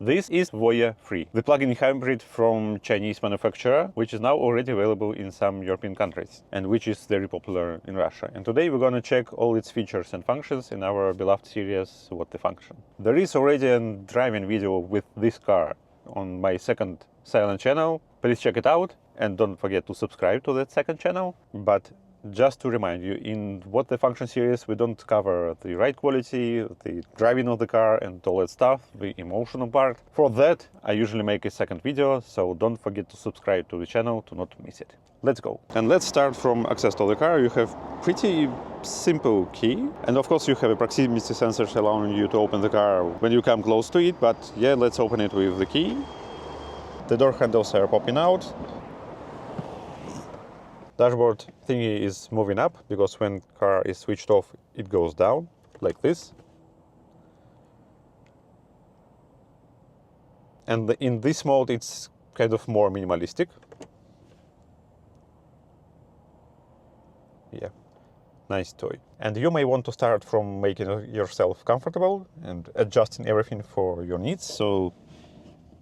This is Voyah 3, the plug-in hybrid from Chinese manufacturer, which is now already available in some European countries and which is very popular in Russia. And today we're going to check all its features and functions in our beloved series What the Function. There is already a driving video with this car on my second silent channel. Please check it out and don't forget to subscribe to that second channel. But just to remind you, in What the Function series we don't cover the ride quality, the driving of the car and all that stuff, the emotional part. For that I usually make a second video, so don't forget to subscribe to the channel to not miss it. Let's go. And let's start from access to the car. You have pretty simple key, and of course you have a proximity sensors allowing you to open the car when you come close to it, but yeah, let's open it with the key. The door handles are popping out. Dashboard thingy is moving up because when car is switched off it goes down like this. And in this mode it's kind of more minimalistic. Yeah, nice toy. And you may want to start from making yourself comfortable and adjusting everything for your needs. So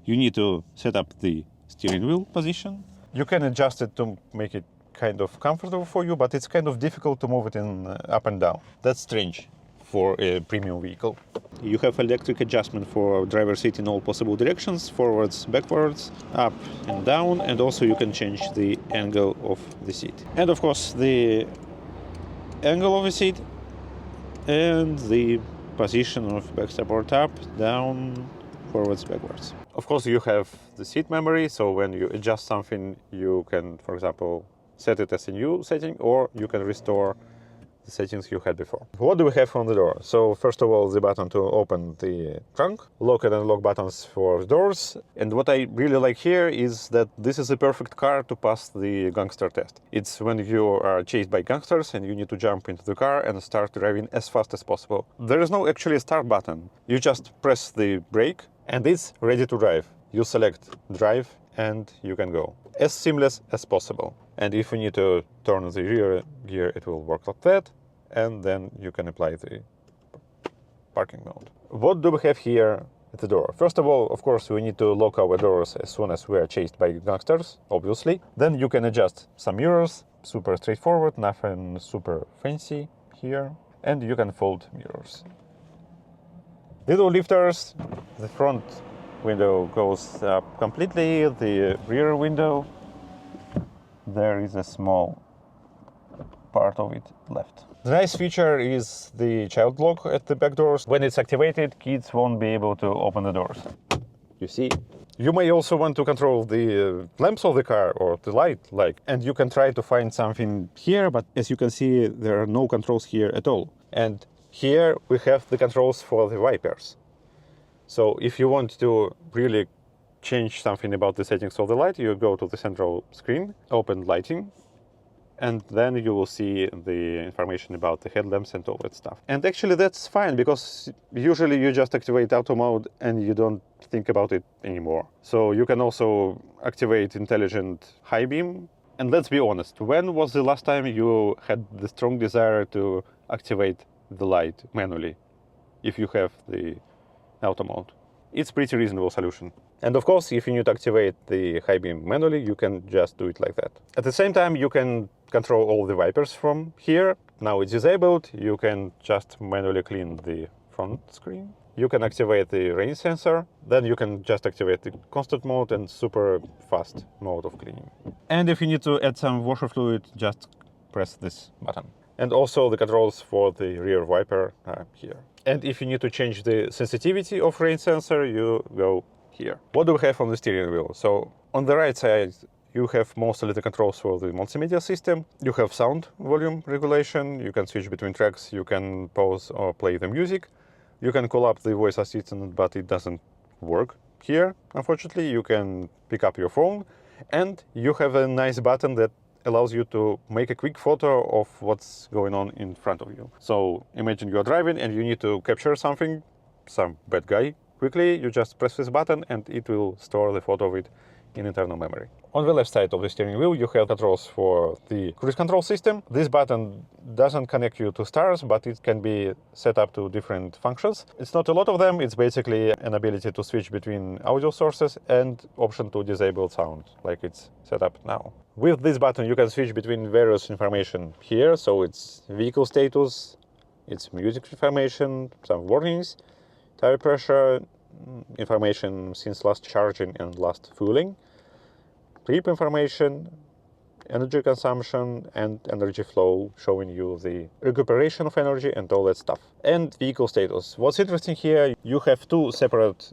you need to set up the steering wheel position. You can adjust it to make it kind of comfortable for you, but it's kind of difficult to move it in up and down. That's strange for a premium vehicle. You have electric adjustment for driver seat in all possible directions, forwards, backwards, up and down, and also you can change the angle of the seat. And of course the angle of the seat and the position of back support, up, down, forwards, backwards. Of course you have the seat memory, so when you adjust something you can, for example, set it as a new setting, or you can restore the settings you had before. What do we have on the door? So first of all, the button to open the trunk, lock and unlock buttons for doors. And what I really like here is that this is a perfect car to pass the gangster test. It's when you are chased by gangsters and you need to jump into the car and start driving as fast as possible. There is no actually start button. You just press the brake and it's ready to drive. You select drive and you can go. As seamless as possible. And if you need to turn the rear gear, it will work like that. And then you can apply the parking mode. What do we have here at the door? First of all, of course, we need to lock our doors as soon as we are chased by gangsters, obviously. Then you can adjust some mirrors, super straightforward, nothing super fancy here. And you can fold mirrors. Little lifters, the front window goes up completely, the rear window, there is a small part of it left. The nice feature is the child lock at the back doors. When it's activated, kids won't be able to open the doors. You see? You may also want to control the lamps of the car or the light, and you can try to find something here, but as you can see, there are no controls here at all. And here we have the controls for the wipers. So if you want to really change something about the settings of the light, you go to the central screen, open lighting, and then you will see the information about the headlamps and all that stuff. And actually that's fine, because usually you just activate auto mode and you don't think about it anymore. So you can also activate intelligent high beam. And let's be honest, when was the last time you had the strong desire to activate the light manually if you have the auto mode? It's pretty reasonable solution. And of course, if you need to activate the high beam manually, you can just do it like that. At the same time, you can control all the wipers from here. Now it's disabled. You can just manually clean the front screen. You can activate the rain sensor. Then you can just activate the constant mode and super fast mode of cleaning. And if you need to add some washer fluid, just press this button. And also the controls for the rear wiper are here. And if you need to change the sensitivity of rain sensor, you go here. What do we have on the steering wheel? So on the right side, you have mostly the controls for the multimedia system. You have sound volume regulation. You can switch between tracks. You can pause or play the music. You can call up the voice assistant, but it doesn't work here, unfortunately. You can pick up your phone, and you have a nice button that allows you to make a quick photo of what's going on in front of you. So imagine you're driving and you need to capture something, some bad guy, quickly. You just press this button and it will store the photo of it in internal memory. On the left side of the steering wheel, you have controls for the cruise control system. This button doesn't connect you to stars, but it can be set up to different functions. It's not a lot of them. It's basically an ability to switch between audio sources and option to disable sound, like it's set up now. With this button, you can switch between various information here. So it's vehicle status, it's music information, some warnings, tire pressure, information since last charging and last fueling, trip information, energy consumption and energy flow, showing you the recuperation of energy and all that stuff. And vehicle status. What's interesting here, you have two separate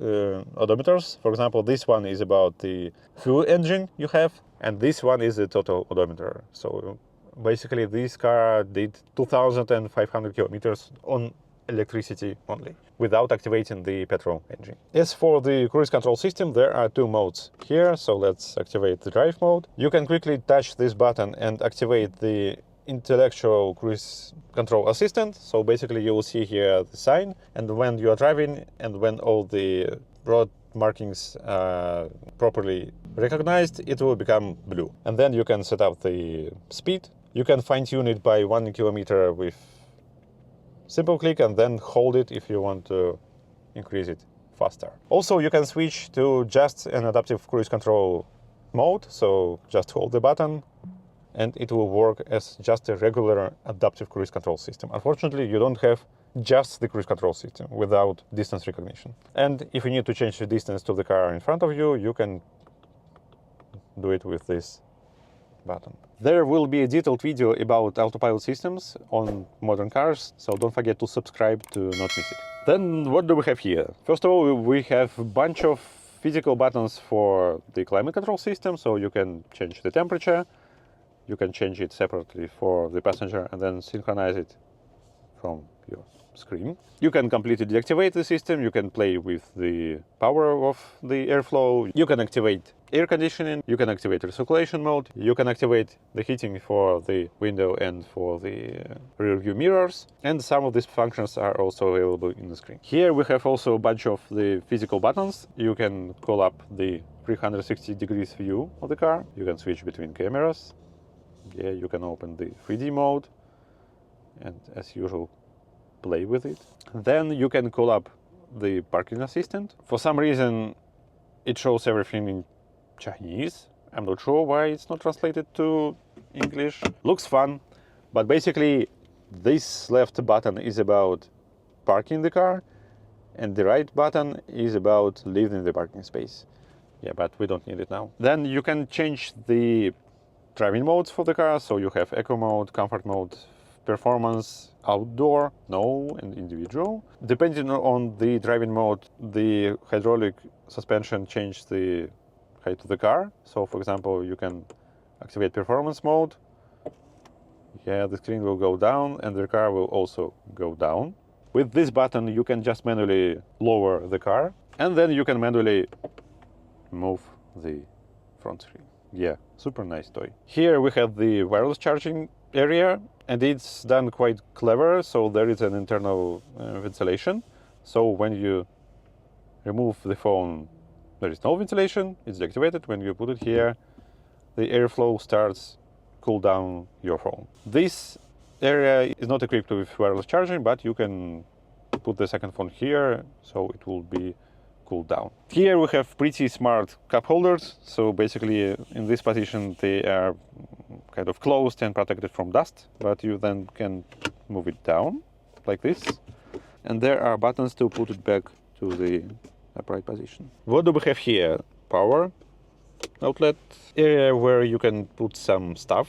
odometers. For example, this one is about the fuel engine you have, and this one is the total odometer. So basically this car did 2,500 kilometers on electricity only, without activating the petrol engine. As for the cruise control system, there are two modes here. So let's activate the drive mode. You can quickly touch this button and activate the intellectual cruise control assistant. So basically you will see here the sign, and when you are driving and when all the road markings are properly recognized, it will become blue. And then you can set up the speed. You can fine-tune it by 1 kilometer with simple click, and then hold it if you want to increase it faster. Also, you can switch to just an adaptive cruise control mode. So just hold the button and it will work as just a regular adaptive cruise control system. Unfortunately, you don't have just the cruise control system without distance recognition. And if you need to change the distance to the car in front of you, you can do it with this button. There will be a detailed video about autopilot systems on modern cars, so don't forget to subscribe to not miss it. Then what do we have here? First of all, we have a bunch of physical buttons for the climate control system, so you can change the temperature, you can change it separately for the passenger and then synchronize it from your screen. You can completely deactivate the system, you can play with the power of the airflow, you can activate air conditioning, you can activate recirculation mode, you can activate the heating for the window and for the rear view mirrors, and some of these functions are also available in the screen. Here we have also a bunch of the physical buttons. You can call up the 360 degrees view of the car, you can switch between cameras, you can open the 3D mode, and as usual play with it. Then you can call up the parking assistant. For some reason it shows everything in Chinese. I'm not sure why it's not translated to English. Looks fun, but basically this left button is about parking the car and the right button is about leaving the parking space. But we don't need it now. Then you can change the driving modes for the car. So you have eco mode, comfort mode, performance, outdoor, no, and individual. Depending on the driving mode, the hydraulic suspension changes the height of the car. So for example, you can activate performance mode. The screen will go down and the car will also go down. With this button, you can just manually lower the car, and then you can manually move the front screen. Super nice toy. Here we have the wireless charging area, and it's done quite clever. So there is an internal ventilation. So when you remove the phone, there is no ventilation, it's deactivated. When you put it here, the airflow starts cool down your phone. This area is not equipped with wireless charging, but you can put the second phone here, so it will be cooled down. Here we have pretty smart cup holders. So basically in this position they are kind of closed and protected from dust, but you then can move it down like this. And there are buttons to put it back to the upright position. What do we have here? Power outlet area where you can put some stuff.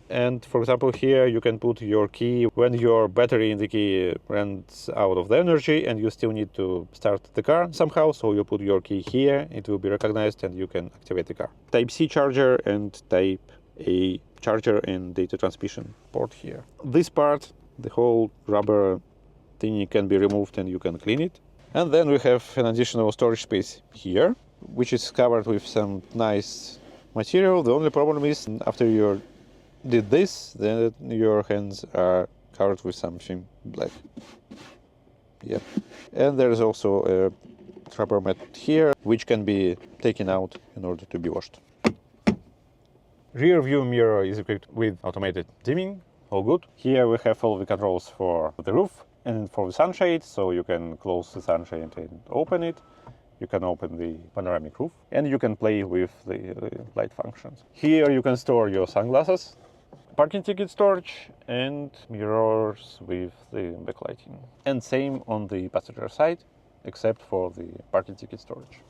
And for example, here you can put your key when your battery in the key runs out of the energy and you still need to start the car somehow. So you put your key here, it will be recognized and you can activate the car. Type-C charger and Type-A charger and data transmission port here. This part, the whole rubber thingy, can be removed and you can clean it. And then we have an additional storage space here, which is covered with some nice material. The only problem is after you did this, then your hands are covered with something black. And there is also a rubber mat here, which can be taken out in order to be washed. Rear view mirror is equipped with automated dimming, all good. Here we have all the controls for the roof and for the sunshade, so you can close the sunshade and open it. You can open the panoramic roof, and you can play with the light functions. Here you can store your sunglasses, parking ticket storage, and mirrors with the backlighting. And same on the passenger side, except for the parking ticket storage.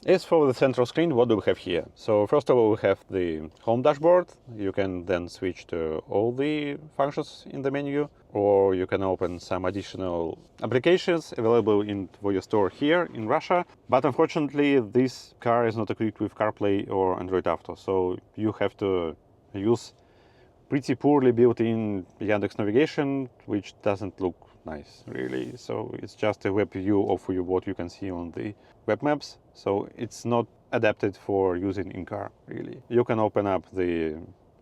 As for the central screen, what do we have here? So first of all, we have the home dashboard. You can then switch to all the functions in the menu, or you can open some additional applications available in Voyah store here in Russia. But unfortunately, this car is not equipped with CarPlay or Android Auto, so you have to use pretty poorly built-in Yandex navigation, which doesn't look nice, really. So it's just a web view of what you can see on the web maps. So it's not adapted for using in car, really. You can open up the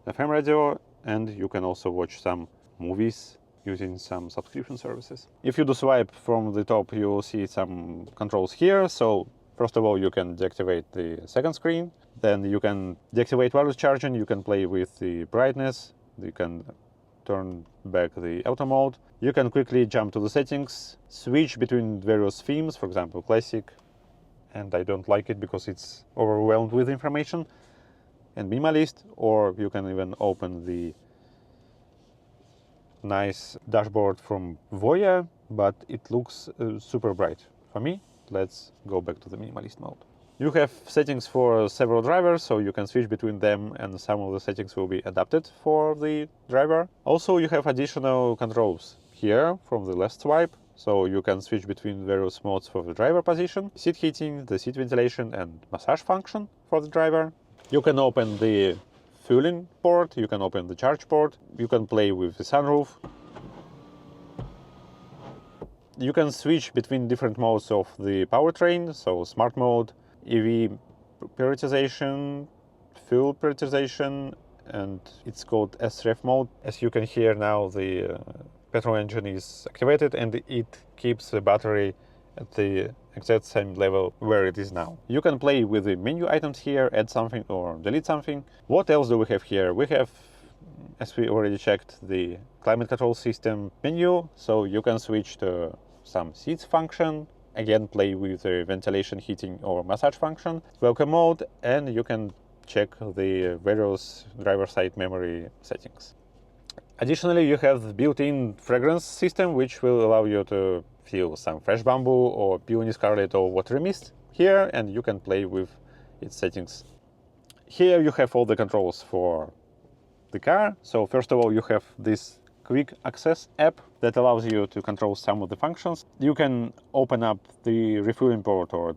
FM radio, and you can also watch some movies using some subscription services. If you do swipe from the top, you will see some controls here. So first of all, you can deactivate the second screen. Then you can deactivate wireless charging. You can play with the brightness. You can turn back the auto mode. You can quickly jump to the settings, switch between various themes, for example, classic, and I don't like it because it's overwhelmed with information, and minimalist, or you can even open the nice dashboard from Voyah, but it looks super bright. For me, let's go back to the minimalist mode. You have settings for several drivers, so you can switch between them, and some of the settings will be adapted for the driver. Also, you have additional controls here from the left swipe, so you can switch between various modes for the driver position, seat heating, the seat ventilation, and massage function for the driver. You can open the fueling port, you can open the charge port, you can play with the sunroof. You can switch between different modes of the powertrain, so smart mode, EV prioritization, fuel prioritization, and it's called SREF mode. As you can hear now, the petrol engine is activated and it keeps the battery at the exact same level where it is now. You can play with the menu items here, add something or delete something. What else do we have here? We have, as we already checked, the climate control system menu, so you can switch to some seats function, again play with the ventilation, heating or massage function, welcome mode, and you can check the various driver side memory settings. Additionally, you have the built-in fragrance system, which will allow you to feel some fresh bamboo or peony scarlet or watery mist here, and you can play with its settings. Here you have all the controls for the car. So first of all, you have this quick access app that allows you to control some of the functions. You can open up the refueling port or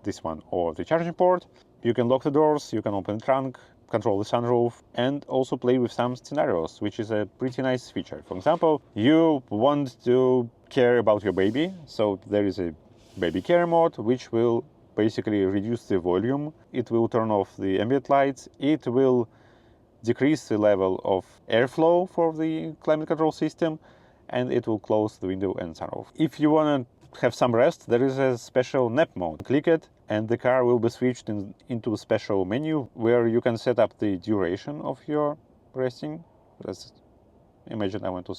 this one or the charging port. You can lock the doors, you can open the trunk, control the sunroof, and also play with some scenarios, which is a pretty nice feature. For example, you want to care about your baby, so there is a baby care mode, which will basically reduce the volume. It will turn off the ambient lights. It will decrease the level of airflow for the climate control system, and it will close the window and sunroof. If you want to have some rest, there is a special nap mode. Click it, and the car will be switched into a special menu where you can set up the duration of your resting. Let's imagine I want to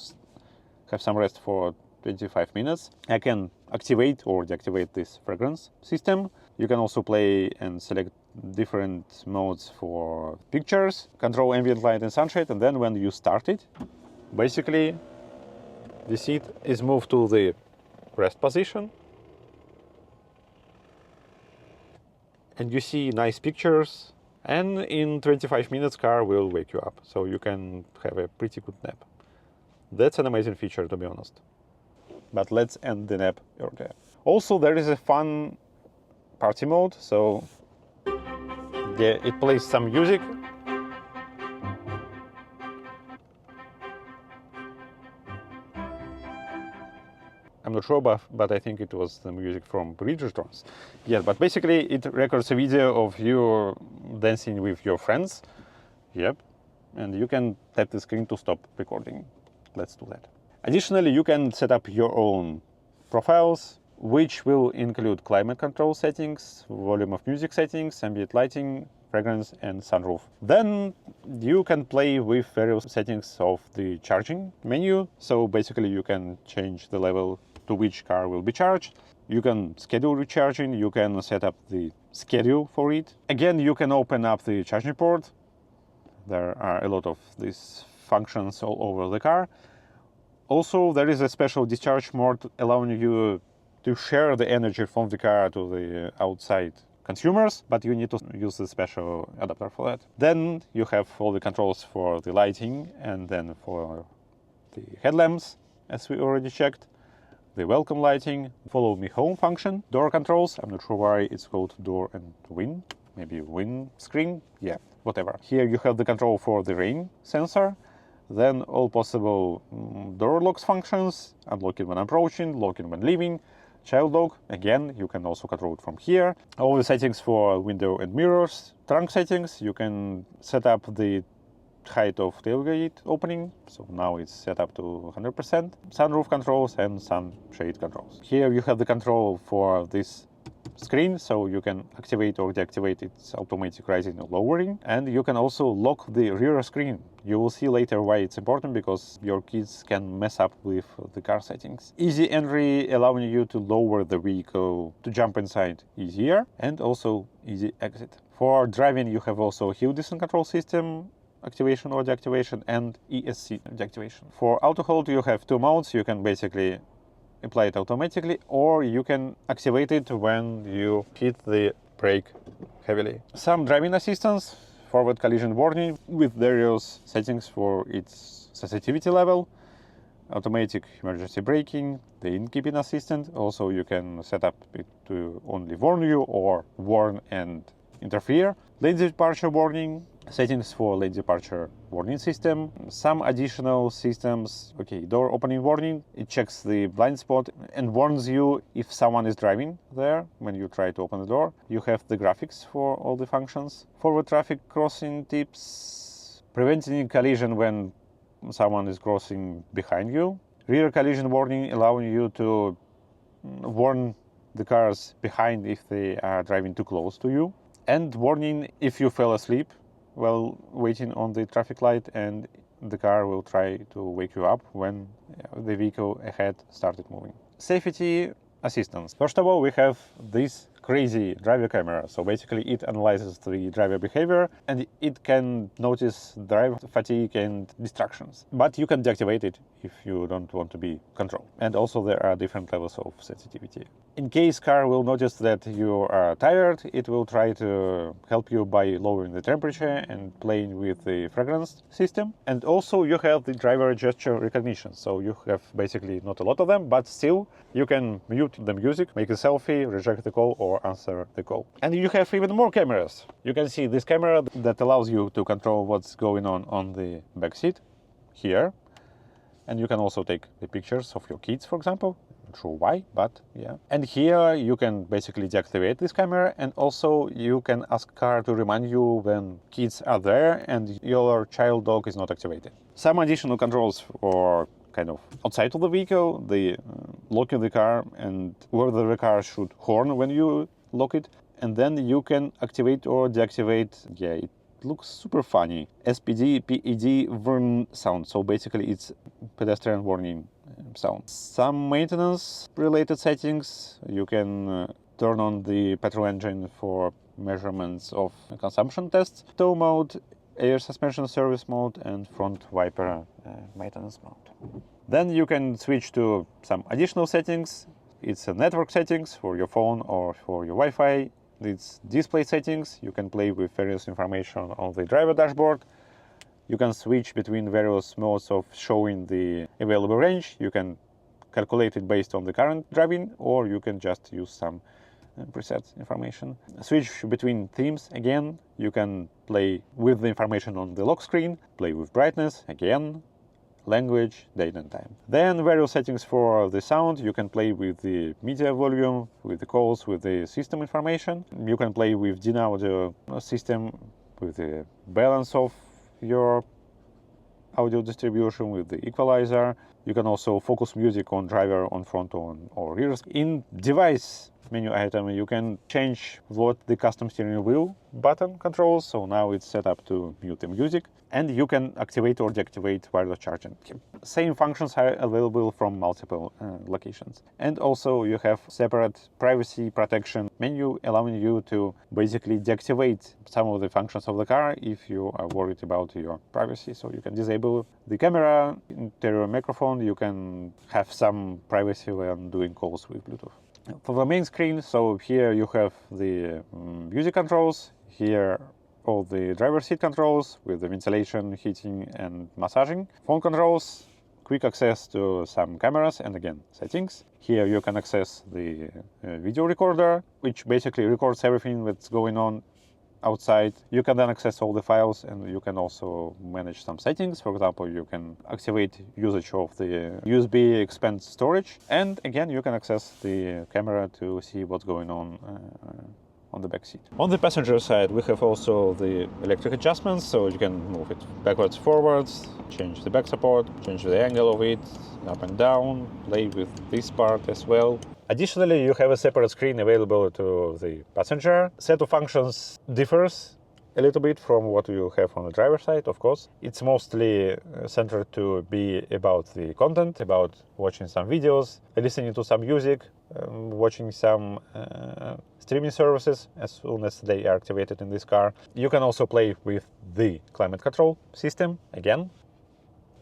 have some rest for 25 minutes. I can activate or deactivate this fragrance system. You can also play and select different modes for pictures, control ambient light and sunshade, and then when you start it, basically the seat is moved to the rest position, and you see nice pictures, and in 25 minutes car will wake you up, so you can have a pretty good nap. That's an amazing feature, to be honest. But let's end the nap earlier. Also, there is a fun party mode, so yeah, it plays some music. I'm not sure, but I think it was the music from Bridgertons. Yeah, but basically it records a video of you dancing with your friends. Yep, and you can tap the screen to stop recording. Let's do that. Additionally, you can set up your own profiles. which will include climate control settings, volume of music settings, ambient lighting, fragrance, and sunroof. Then you can play with various settings of the charging menu. So basically you can change the level to which car will be charged. You can schedule recharging, you can set up the schedule for it. Again, you can open up the charging port. There are a lot of these functions all over the car. Also, there is a special discharge mode allowing you to share the energy from the car to the outside consumers, but you need to use a special adapter for that. Then you have all the controls for the lighting and then for the headlamps, as we already checked. The welcome lighting, follow me home function, door controls. I'm not sure why it's called door and wind, maybe wind screen, yeah, whatever. Here you have the control for the rain sensor, then all possible door locks functions, unlocking when approaching, locking when leaving, child lock, again, you can also control it from here. All the settings for window and mirrors, trunk settings, you can set up the height of tailgate opening, so now it's set up to 100%, sunroof controls and sunshade controls. Here you have the control for this screen, so you can activate or deactivate its automatic rising or lowering, and you can also lock the rear screen. You will see later why it's important, because your kids can mess up with the car settings. Easy entry, allowing you to lower the vehicle to jump inside easier, and also easy exit. For driving you have also hill descent control system activation or deactivation and ESC deactivation. For auto hold you have two modes. You can basically apply it automatically, or you can activate it when you hit the brake heavily. Some driving assistance, forward collision warning with various settings for its sensitivity level, automatic emergency braking, the in-keeping assistant. Also you can set up it to only warn you or warn and interfere. Lane departure warning, settings for lane departure warning system, some additional systems. Okay, door opening warning, it checks the blind spot and warns you if someone is driving there when you try to open the door. You have the graphics for all the functions. Forward traffic crossing tips, preventing collision when someone is crossing behind you. Rear collision warning, allowing you to warn the cars behind if they are driving too close to you. And warning if you fell asleep while waiting on the traffic light, and the car will try to wake you up when the vehicle ahead started moving. Safety assistance. First of all, we have this crazy driver camera. So basically it analyzes the driver behavior and it can notice driver fatigue and distractions. But you can deactivate it if you don't want to be controlled. And also there are different levels of sensitivity. In case car will notice that you are tired, it will try to help you by lowering the temperature and playing with the fragrance system. And also you have the driver gesture recognition. So you have basically not a lot of them, but still you can mute the music, make a selfie, reject the call, or answer the call. And you have even more cameras. You can see this camera that allows you to control what's going on the back seat here. And you can also take the pictures of your kids, for example. Not sure why, but yeah. And here you can basically deactivate this camera, and also you can ask car to remind you when kids are there and your child dog is not activated. Some additional controls for kind of outside of the vehicle, the locking the car and whether the car should horn when you lock it. And then you can activate or deactivate, yeah, it looks super funny, SPD, PED, VRN sound. So basically it's pedestrian warning sound. Some maintenance related settings. You can turn on the petrol engine for measurements of consumption tests, tow mode, air suspension service mode, and front wiper maintenance mode. Then you can switch to some additional settings. It's network settings for your phone or for your Wi-Fi. It's display settings. You can play with various information on the driver dashboard. You can switch between various modes of showing the available range. You can calculate it based on the current driving, or you can just use some preset information. Switch between themes again. You can play with the information on the lock screen, play with brightness again, language, date and time. Then various settings for the sound. You can play with the media volume, with the calls, with the system information. You can play with DIN audio system, with the balance of your audio distribution, with the equalizer. You can also focus music on driver, on front, on or rear. In device menu item, you can change what the custom steering wheel button controls. So now it's set up to mute the music, and you can activate or deactivate wireless charging. Same functions are available from multiple locations. And also you have separate privacy protection menu, allowing you to basically deactivate some of the functions of the car if you are worried about your privacy. So you can disable the camera, interior microphone, you can have some privacy when doing calls with Bluetooth. For the main screen, so here you have the music controls, here all the driver seat controls with the ventilation, heating and massaging, phone controls, quick access to some cameras and again settings. Here you can access the video recorder, which basically records everything that's going on outside. You can then access all the files, and you can also manage some settings. For example, you can activate usage of the USB expand storage, and again you can access the camera to see what's going on the back seat. On the passenger side, we have also the electric adjustments, so you can move it backwards, forwards, change the back support, change the angle of it, up and down, play with this part as well. Additionally, you have a separate screen available to the passenger. Set of functions differs a little bit from what you have on the driver's side, of course. It's mostly centered to be about the content, about watching some videos, listening to some music, watching some streaming services as soon as they are activated in this car. You can also play with the climate control system, again.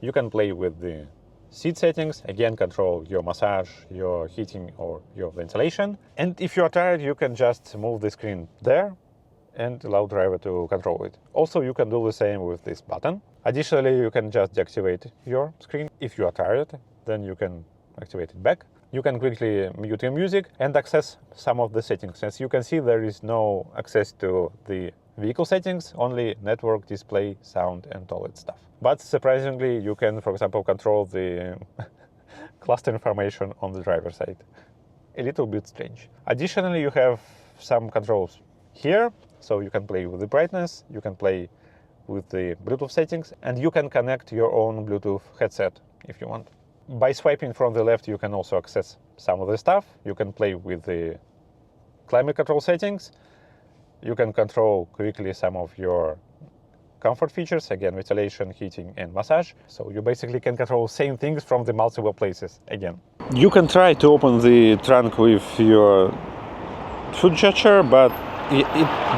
You can play with the seat settings, again control your massage, your heating or your ventilation. And if you are tired, you can just move the screen there and allow driver to control it. Also, you can do the same with this button. Additionally, you can just deactivate your screen. If you are tired, then you can activate it back. You can quickly mute your music and access some of the settings. As you can see, there is no access to the vehicle settings, only network, display, sound, and all that stuff. But surprisingly, you can, for example, control the cluster information on the driver's side. A little bit strange. Additionally, you have some controls here, so you can play with the brightness, you can play with the Bluetooth settings, and you can connect your own Bluetooth headset if you want. By swiping from the left, you can also access some of the stuff. You can play with the climate control settings. You can control quickly some of your comfort features, again, ventilation, heating, and massage. So you basically can control same things from the multiple places again. You can try to open the trunk with your foot gesture, but it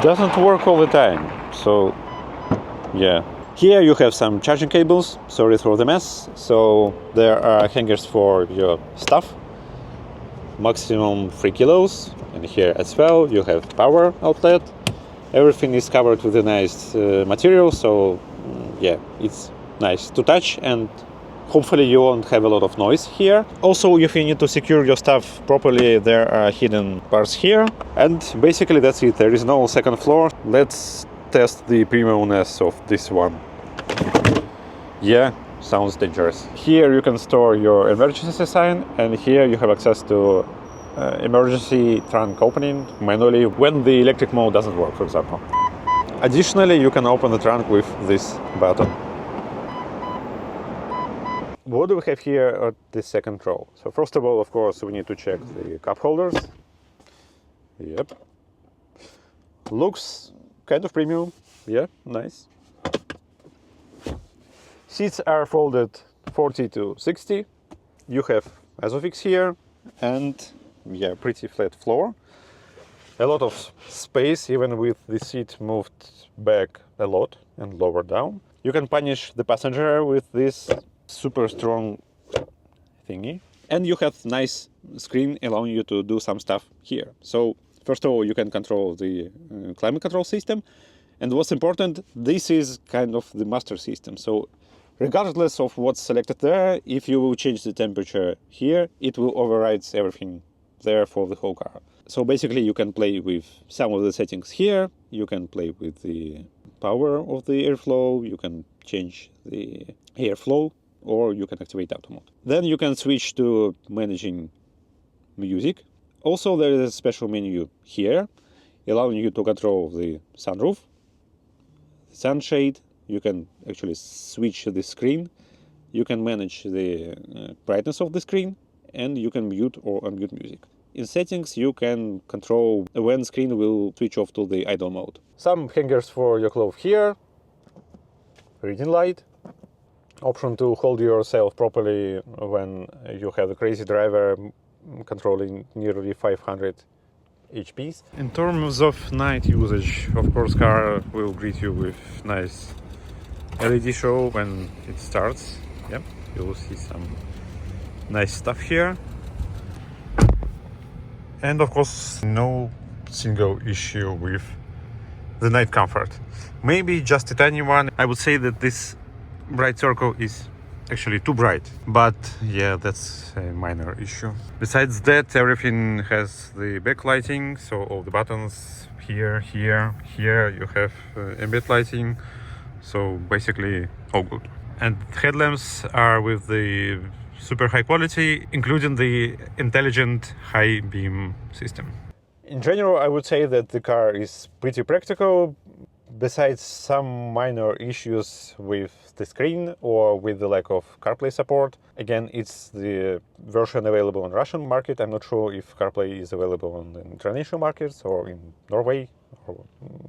doesn't work all the time. So, yeah. Here you have some charging cables, sorry for the mess. So there are hangers for your stuff, maximum 3 kilos. And here as well you have power outlet. Everything is covered with a nice material, so yeah, it's nice to touch, and hopefully you won't have a lot of noise here. Also, if you need to secure your stuff properly, there are hidden parts here. And basically that's it, there is no second floor. Let's test the premiumness of this one. Yeah, sounds dangerous. Here you can store your emergency sign, and here you have access to emergency trunk opening manually when the electric mode doesn't work, for example. Additionally, you can open the trunk with this button. What do we have here at the second row? So first of all, of course, we need to check the cup holders. Yep. Looks kind of premium. Yeah, nice. Seats are folded 40 to 60. You have Isofix here, and yeah, pretty flat floor. A lot of space, even with the seat moved back a lot and lower down. You can punish the passenger with this super strong thingy. And you have nice screen allowing you to do some stuff here. So first of all, you can control the climate control system. And what's important, this is kind of the master system. So regardless of what's selected there, if you will change the temperature here, it will override everything there for the whole car. So basically you can play with some of the settings here, you can play with the power of the airflow, you can change the airflow, or you can activate auto mode. Then you can switch to managing music. Also there is a special menu here, allowing you to control the sunroof, sunshade. You can actually switch the screen You can manage the brightness of the screen, and you can mute or unmute music. In settings, you can control when screen will switch off to the idle mode. Some hangers for your clothes here, reading light, option to hold yourself properly when you have a crazy driver controlling nearly 500 HPs. In terms of night usage, of course, car will greet you with nice LED show when it starts. Yep, you'll see some nice stuff here. And of course, no single issue with the night comfort. Maybe just a tiny one. I would say that this bright circle is actually too bright, but yeah, that's a minor issue. Besides that, everything has the backlighting, so all the buttons here, you have ambient lighting, so basically all good. And headlamps are with the super high quality, including the intelligent high beam system. In general, I would say that the car is pretty practical, besides some minor issues with the screen or with the lack of CarPlay support. Again, it's the version available on Russian market. I'm not sure if CarPlay is available on the international markets or in Norway or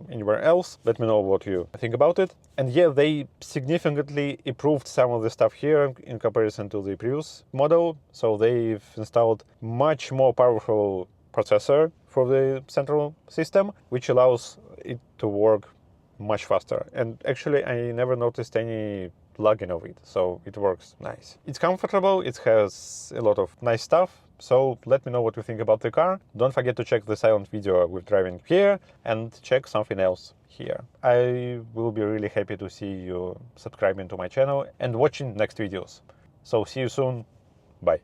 anywhere else. Let me know what you think about it. And yeah, they significantly improved some of the stuff here in comparison to the previous model. So they've installed much more powerful processor for the central system, which allows it to work much faster. And actually, I never noticed any lagging of it, so it works nice. It's comfortable, it has a lot of nice stuff, so let me know what you think about the car. Don't forget to check the silent video with driving here and check something else here. I will be really happy to see you subscribing to my channel and watching next videos. So see you soon, bye.